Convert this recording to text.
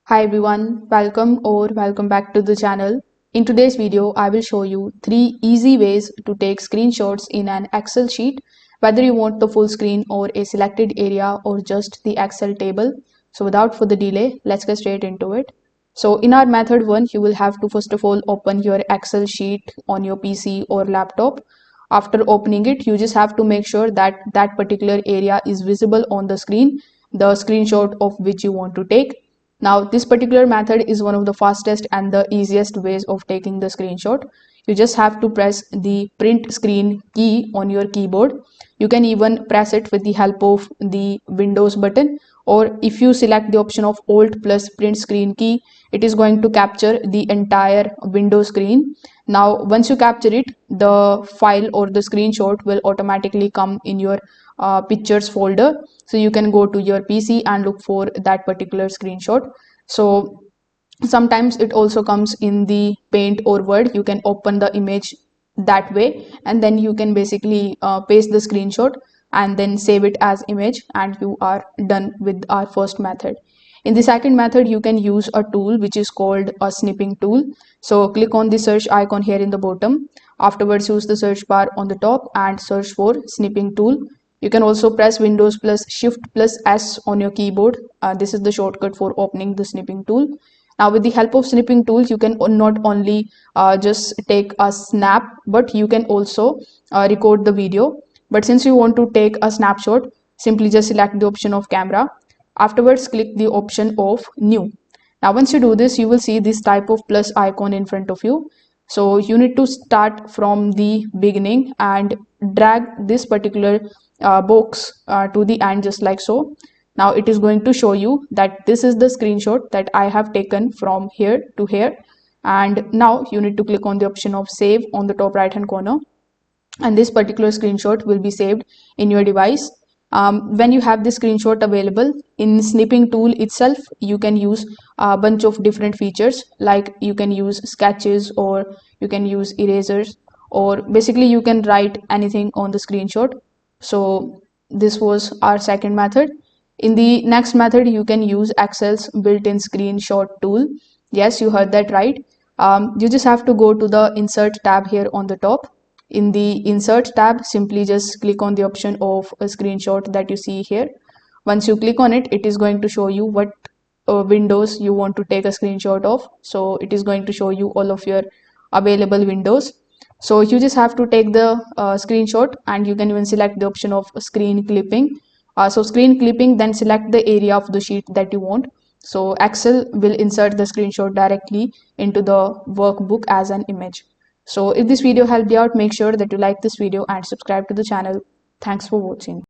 Hi everyone, welcome back to the channel. In today's video, I will show you 3 easy ways to take screenshots in an Excel sheet, whether you want the full screen or a selected area or just the Excel table. So without further delay, let's get straight into it. So in our method 1, you will have to first of all open your Excel sheet on your PC or laptop. After opening it, you just have to make sure that that particular area is visible on the screen, the screenshot of which you want to take. Now, this particular method is one of the fastest and the easiest ways of taking the screenshot. You just have to press the print screen key on your keyboard. You can even press it with the help of the Windows button, or if you select the option of Alt plus print screen key, it is going to capture the entire window screen. Now, once you capture it, the file or the screenshot will automatically come in your pictures folder, so you can go to your PC and look for that particular screenshot. So sometimes it also comes in the Paint or Word. You can open the image that way, and then you can basically paste the screenshot and then save it as image, and you are done with our first method. In the second method, you can use a tool which is called a snipping tool. So click on the search icon here in the bottom. Afterwards, use the search bar on the top and search for snipping tool. You can also press Windows plus Shift plus S on your keyboard. This is the shortcut for opening the snipping tool. Now, with the help of snipping tools, you can not only just take a snap, but you can also record the video. But since you want to take a snapshot, simply just select the option of camera. Afterwards, click the option of new. Now, once you do this, you will see this type of plus icon in front of you. So you need to start from the beginning and drag this particular box to the end, just like so. Now it is going to show you that this is the screenshot that I have taken from here to here. And now you need to click on the option of save on the top right hand corner, and this particular screenshot will be saved in your device. When you have this screenshot available in snipping tool itself, you can use a bunch of different features, like you can use sketches, or you can use erasers, or basically you can write anything on the screenshot. So this was our second method. In the next method, you can use Excel's built-in screenshot tool. Yes, you heard that right. You just have to go to the insert tab here on the top. In the insert tab, simply just click on the option of a screenshot that you see here. Once you click on it, it is going to show you what windows you want to take a screenshot of. So it is going to show you all of your available windows. So you just have to take the screenshot, and you can even select the option of screen clipping. So screen clipping, then select the area of the sheet that you want. So Excel will insert the screenshot directly into the workbook as an image. So if this video helped you out, make sure that you like this video and subscribe to the channel. Thanks for watching.